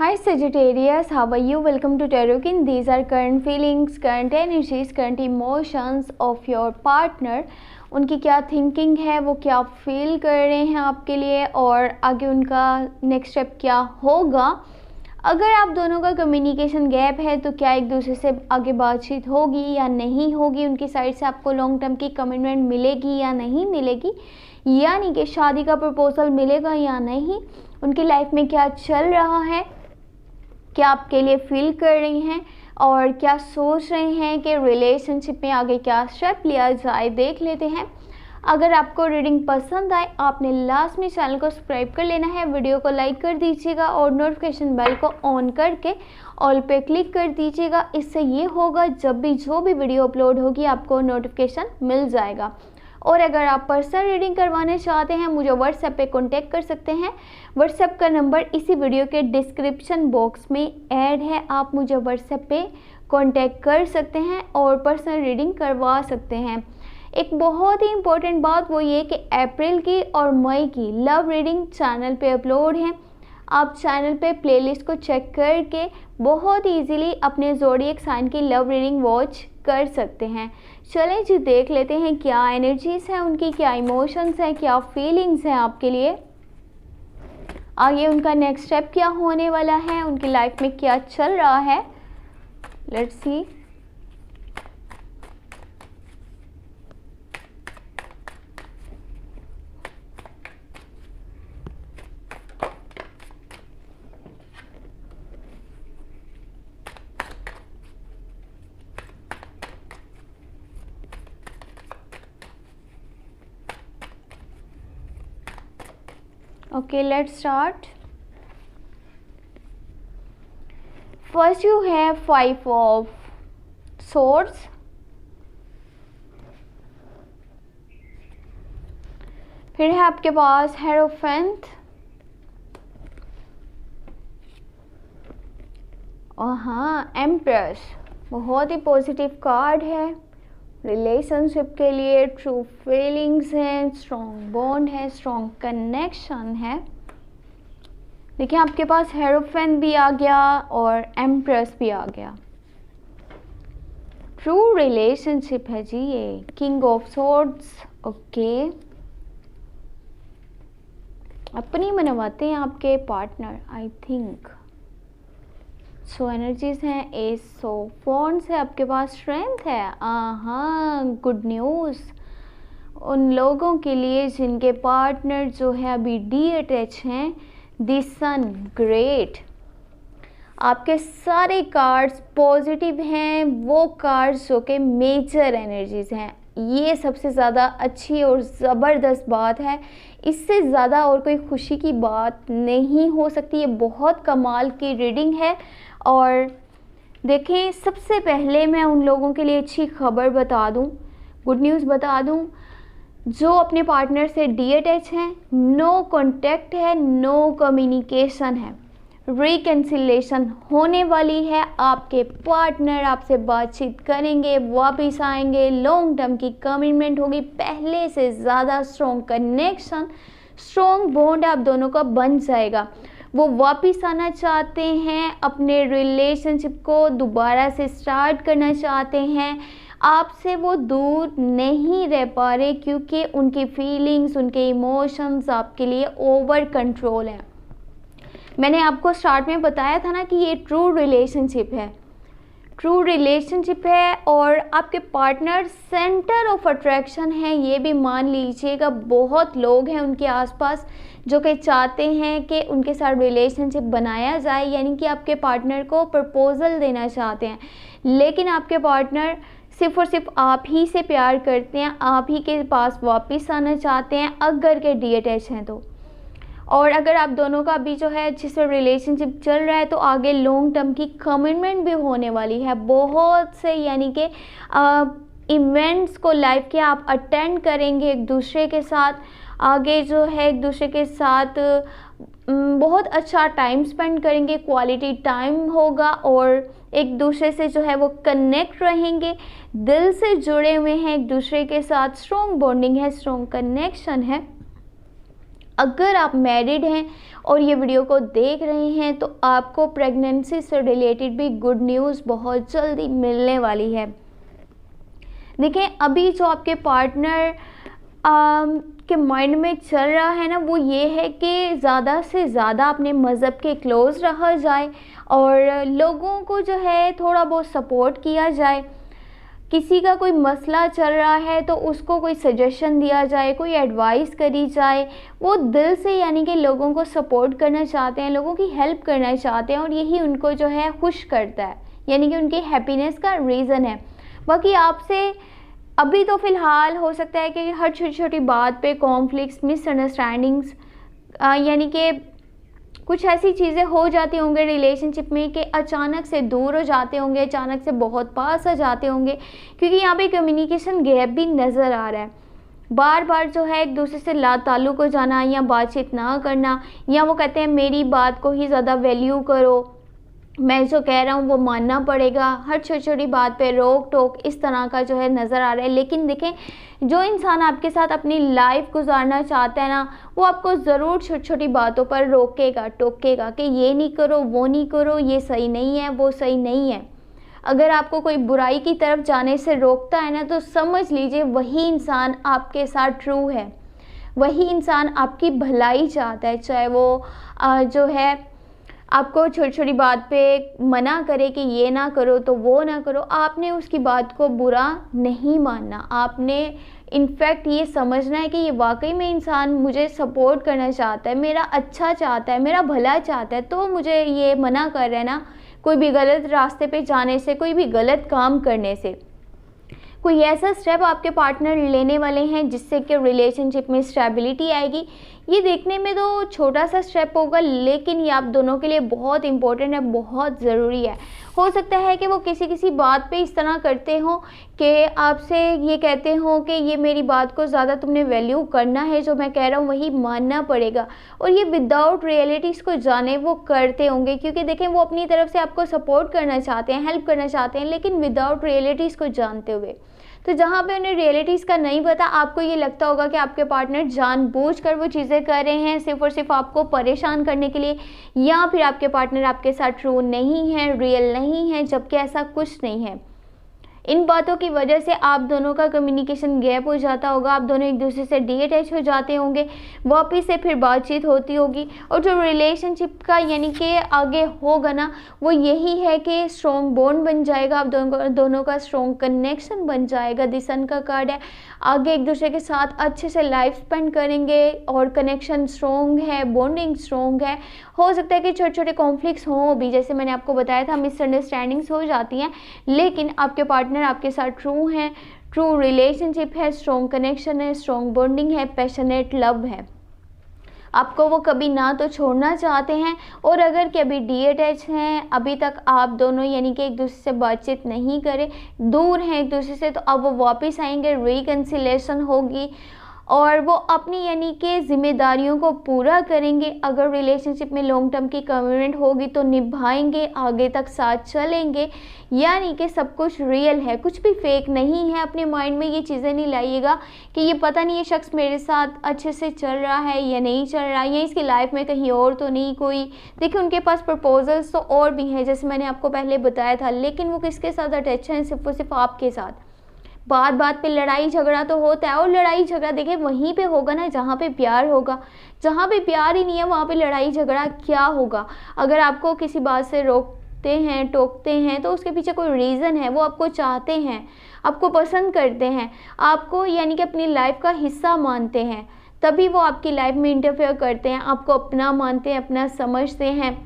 Hi Sagittarius, how are you? Welcome to Tarot. These are current feelings, current energies, current emotions of your partner. उनकी क्या thinking है, वो क्या feel कर रहे हैं आपके लिए और आगे उनका नेक्स्ट स्टेप क्या होगा। अगर आप दोनों का कम्युनिकेशन गैप है तो क्या एक दूसरे से आगे बातचीत होगी या नहीं होगी, उनकी साइड से आपको लॉन्ग टर्म की कमिटमेंट मिलेगी या नहीं मिलेगी, यानी कि शादी का प्रपोजल मिलेगा या नहीं, उनकी लाइफ में क्या चल रहा है, क्या आपके लिए फील कर रही हैं और क्या सोच रहे हैं कि रिलेशनशिप में आगे क्या स्टेप लिया जाए, देख लेते हैं। अगर आपको रीडिंग पसंद आए आपने लास्ट में चैनल को सब्सक्राइब कर लेना है, वीडियो को लाइक कर दीजिएगा और नोटिफिकेशन बेल को ऑन करके ऑल पे क्लिक कर दीजिएगा। इससे ये होगा जब भी जो भी वीडियो अपलोड होगी आपको नोटिफिकेशन मिल जाएगा। और अगर आप पर्सनल रीडिंग करवाने चाहते हैं मुझे व्हाट्सएप पे कांटेक्ट कर सकते हैं। व्हाट्सएप का नंबर इसी वीडियो के डिस्क्रिप्शन बॉक्स में ऐड है, आप मुझे व्हाट्सएप पे कांटेक्ट कर सकते हैं और पर्सनल रीडिंग करवा सकते हैं। एक बहुत ही इम्पोर्टेंट बात वो ये कि अप्रैल की और मई की लव रीडिंग चैनल पे अपलोड है। आप चैनल पे प्लेलिस्ट को चेक करके बहुत ईजीली अपने ज़ोडिएक साइन की लव रीडिंग वॉच कर सकते हैं। चलें जी देख लेते हैं क्या एनर्जीज़ हैं उनकी, क्या इमोशंस हैं, क्या फीलिंग्स हैं आपके लिए, आगे उनका नेक्स्ट स्टेप क्या होने वाला है, उनकी लाइफ में क्या चल रहा है। Let's see. Okay, let's start. First you have 5 of Swords, फिर है आपके पास हेरोफेंट और हाँ एम्प्रेस। बहुत ही पॉजिटिव कार्ड है रिलेशनशिप के लिए। ट्रू फीलिंग्स हैं, स्ट्रॉन्ग बॉन्ड है, स्ट्रॉन्ग कनेक्शन है। देखिए आपके पास हेरोफेंट भी आ गया और एम्प्रेस भी आ गया। ट्रू रिलेशनशिप है जी ये। King of swords, okay. अपनी मनवाते हैं आपके partner I think. So energies हैं, एस ऑफ वॉन्ड्स है आपके पास, स्ट्रेंथ है। हाँ, गुड न्यूज़ उन लोगों के लिए जिनके पार्टनर जो है अभी डी अटैच हैं। The sun, great. आपके सारे कार्ड्स पॉजिटिव हैं, वो कार्ड्स जो कि मेजर एनर्जीज हैं। ये सबसे ज़्यादा अच्छी और ज़बरदस्त बात है। इससे ज़्यादा और कोई खुशी की बात नहीं हो सकती। ये बहुत कमाल की रीडिंग है। और देखें, सबसे पहले मैं उन लोगों के लिए अच्छी खबर बता दूं, गुड न्यूज़ बता दूं, जो अपने पार्टनर से डी अटैच हैं। नो कांटेक्ट है, नो कम्युनिकेशन है, रिकन्सिलेशन होने वाली है। आपके पार्टनर आपसे बातचीत करेंगे, वापस आएंगे, लॉन्ग टर्म की कमिटमेंट होगी, पहले से ज़्यादा स्ट्रॉन्ग कनेक्शन, स्ट्रॉन्ग बॉन्ड आप दोनों का बन जाएगा। वो वापस आना चाहते हैं, अपने रिलेशनशिप को दोबारा से स्टार्ट करना चाहते हैं। आपसे वो दूर नहीं रह पा रहे क्योंकि उनकी फीलिंग्स, उनके इमोशंस आपके लिए ओवर कंट्रोल हैं। मैंने आपको स्टार्ट में बताया था ना कि ये ट्रू रिलेशनशिप है, ट्रू रिलेशनशिप है। और आपके पार्टनर सेंटर ऑफ अट्रैक्शन है, ये भी मान लीजिएगा। बहुत लोग हैं उनके आसपास जो कि चाहते हैं कि उनके साथ रिलेशनशिप बनाया जाए, यानी कि आपके पार्टनर को प्रपोजल देना चाहते हैं। लेकिन आपके पार्टनर सिर्फ और सिर्फ आप ही से प्यार करते हैं, आप ही के पास वापस आना चाहते हैं अगर के डी अटैच हैं तो। और अगर आप दोनों का भी जो है अच्छे से रिलेशनशिप चल रहा है तो आगे लॉन्ग टर्म की कमिटमेंट भी होने वाली है। बहुत से यानी कि इवेंट्स को लाइफ के आप अटेंड करेंगे एक दूसरे के साथ। आगे जो है एक दूसरे के साथ बहुत अच्छा टाइम स्पेंड करेंगे, क्वालिटी टाइम होगा और एक दूसरे से जो है वो कनेक्ट रहेंगे, दिल से जुड़े हुए हैं एक दूसरे के साथ। स्ट्रॉन्ग बॉन्डिंग है, स्ट्रॉन्ग कनेक्शन है। अगर आप मैरिड हैं और ये वीडियो को देख रहे हैं तो आपको प्रेगनेंसी से रिलेटेड भी गुड न्यूज़ बहुत जल्दी मिलने वाली है। देखें, अभी जो आपके पार्टनर के माइंड में चल रहा है ना, वो ये है कि ज़्यादा से ज़्यादा अपने मज़हब के क्लोज़ रहा जाए और लोगों को जो है थोड़ा बहुत सपोर्ट किया जाए। किसी का कोई मसला चल रहा है तो उसको कोई सजेशन दिया जाए, कोई एडवाइस करी जाए। वो दिल से यानी कि लोगों को सपोर्ट करना चाहते हैं, लोगों की हेल्प करना चाहते हैं और यही उनको जो है खुश करता है, यानी कि उनकी हैप्पीनेस का रीज़न है। बाकी आपसे अभी तो फ़िलहाल हो सकता है कि हर छोटी छोटी बात पे कॉन्फ्लिक्ट्स, मिसअंडरस्टैंडिंग्स, यानी कि कुछ ऐसी चीज़ें हो जाती होंगे रिलेशनशिप में कि अचानक से दूर हो जाते होंगे, अचानक से बहुत पास आ जाते होंगे, क्योंकि यहाँ पे कम्युनिकेशन गैप भी नज़र आ रहा है। बार बार जो है एक दूसरे से ताल्लुक़ हो जाना या बातचीत ना करना, या वो कहते हैं मेरी बात को ही ज़्यादा वैल्यू करो, मैं जो कह रहा हूँ वो मानना पड़ेगा, हर छोटी छोटी बात पे रोक टोक, इस तरह का जो है नज़र आ रहा है। लेकिन देखें, जो इंसान आपके साथ अपनी लाइफ गुजारना चाहता है ना, वो आपको ज़रूर छोटी छोटी बातों पर रोकेगा टोकेगा कि ये नहीं करो, वो नहीं करो, ये सही नहीं है, वो सही नहीं है। अगर आपको कोई बुराई की तरफ जाने से रोकता है ना, तो समझ लीजिए वही इंसान आपके साथ ट्रू है, वही इंसान आपकी भलाई चाहता है। चाहे वो जो है आपको छोटी छोटी बात पे मना करे कि ये ना करो तो वो ना करो, आपने उसकी बात को बुरा नहीं मानना। आपने इनफैक्ट ये समझना है कि ये वाकई में इंसान मुझे सपोर्ट करना चाहता है, मेरा अच्छा चाहता है, मेरा भला चाहता है, तो मुझे ये मना कर रहा है ना कोई भी गलत रास्ते पे जाने से, कोई भी गलत काम करने से। कोई ऐसा स्टेप आपके पार्टनर लेने वाले हैं जिससे कि रिलेशनशिप में स्टेबिलिटी आएगी। ये देखने में तो छोटा सा स्टेप होगा, लेकिन ये आप दोनों के लिए बहुत इम्पोर्टेंट है, बहुत ज़रूरी है। हो सकता है कि वो किसी किसी बात पे इस तरह करते हो कि आपसे ये कहते हो कि ये मेरी बात को ज़्यादा तुमने वैल्यू करना है, जो मैं कह रहा हूँ वही मानना पड़ेगा, और ये विदाउट रियलिटीज़ को जाने वो करते होंगे। क्योंकि देखें, वो अपनी तरफ से आपको सपोर्ट करना चाहते हैं, हेल्प करना चाहते हैं, लेकिन विदाउट रियलिटीज़ को जानते हुए। तो जहाँ पे उन्हें रियलिटीज़ का नहीं पता, आपको ये लगता होगा कि आपके पार्टनर जानबूझकर वो चीज़ें कर रहे हैं सिर्फ़ और सिर्फ आपको परेशान करने के लिए, या फिर आपके पार्टनर आपके साथ ट्रू नहीं है, रियल नहीं है, जबकि ऐसा कुछ नहीं है। इन बातों की वजह से आप दोनों का कम्युनिकेशन गैप हो जाता होगा, आप दोनों एक दूसरे से डीअटैच हो जाते होंगे, वापस से फिर बातचीत होती होगी, और जो रिलेशनशिप का यानी कि आगे होगा ना, वो यही है कि स्ट्रॉन्ग बॉन्ड बन जाएगा, आप दोनों का स्ट्रॉन्ग कनेक्शन बन जाएगा। द सन का कार्ड है, आगे एक दूसरे के साथ अच्छे से लाइफ स्पेंड करेंगे और कनेक्शन स्ट्रॉन्ग है, बॉन्डिंग स्ट्रॉन्ग है। हो सकता है कि छोटे छोटे कॉन्फ्लिक्ट्स हों भी, जैसे मैंने आपको बताया था, मिसअंडरस्टैंडिंग्स हो जाती हैं, लेकिन आपके पार्टनर आपके साथ ट्रू हैं, ट्रू रिलेशनशिप है, स्ट्रॉन्ग कनेक्शन है, स्ट्रॉन्ग बॉन्डिंग है, पैशनेट लव है। आपको वो कभी ना तो छोड़ना चाहते हैं, और अगर कभी डीअटैच हैं, अभी तक आप दोनों यानी कि एक दूसरे से बातचीत नहीं करें, दूर हैं एक दूसरे से, तो अब वो वापस आएंगे, रिकन्सिलेशन होगी और वो अपनी यानी कि ज़िम्मेदारियों को पूरा करेंगे। अगर रिलेशनशिप में लॉन्ग टर्म की कमिटमेंट होगी तो निभाएंगे, आगे तक साथ चलेंगे, यानी कि सब कुछ रियल है, कुछ भी फेक नहीं है। अपने माइंड में ये चीज़ें नहीं लाइएगा कि ये पता नहीं ये शख्स मेरे साथ अच्छे से चल रहा है या नहीं चल रहा है, या इसकी लाइफ में कहीं और तो नहीं कोई। देखिए, उनके पास प्रपोजल्स तो और भी हैं, जैसे मैंने आपको पहले बताया था, लेकिन वो किसके साथ अटैच हैं? सिर्फ और सिर्फ आपके साथ। बात बात पे लड़ाई झगड़ा तो होता है, और लड़ाई झगड़ा देखिए वहीं पे होगा ना जहाँ पे प्यार होगा। जहाँ पे प्यार ही नहीं है वहाँ पे लड़ाई झगड़ा क्या होगा? अगर आपको किसी बात से रोकते हैं, टोकते हैं, तो उसके पीछे कोई रीज़न है, वो आपको चाहते हैं, आपको पसंद करते हैं, आपको यानी कि अपनी लाइफ का हिस्सा मानते हैं, तभी वो आपकी लाइफ में इंटरफेयर करते हैं, आपको अपना मानते हैं, अपना समझते हैं,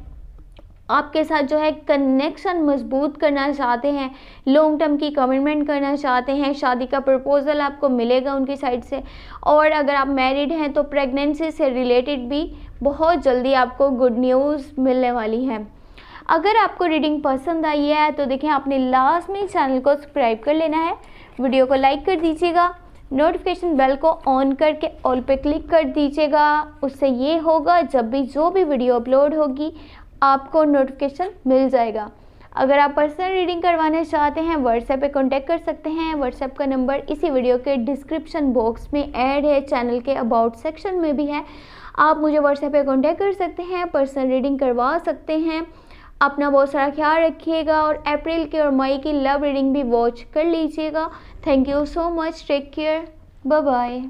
आपके साथ जो है कनेक्शन मजबूत करना चाहते हैं, लॉन्ग टर्म की कमिटमेंट करना चाहते हैं, शादी का प्रपोजल आपको मिलेगा उनकी साइड से। और अगर आप मैरिड हैं तो प्रेगनेंसी से रिलेटेड भी बहुत जल्दी आपको गुड न्यूज़ मिलने वाली है। अगर आपको रीडिंग पसंद आई है तो देखिए, आपने लास्ट में चैनल को सब्सक्राइब कर लेना है, वीडियो को लाइक कर दीजिएगा, नोटिफिकेशन बेल को ऑन करके ऑल पे क्लिक कर दीजिएगा। उससे ये होगा जब भी जो भी वीडियो अपलोड होगी आपको नोटिफिकेशन मिल जाएगा। अगर आप पर्सनल रीडिंग करवाना चाहते हैं, व्हाट्सएप पे कांटेक्ट कर सकते हैं। व्हाट्सएप का नंबर इसी वीडियो के डिस्क्रिप्शन बॉक्स में ऐड है, चैनल के अबाउट सेक्शन में भी है। आप मुझे व्हाट्सएप पे कांटेक्ट कर सकते हैं, पर्सनल रीडिंग करवा सकते हैं। अपना बहुत सारा ख्याल रखिएगा और अप्रैल की और मई की लव रीडिंग भी वॉच कर लीजिएगा। Thank you so much, take care, bye bye.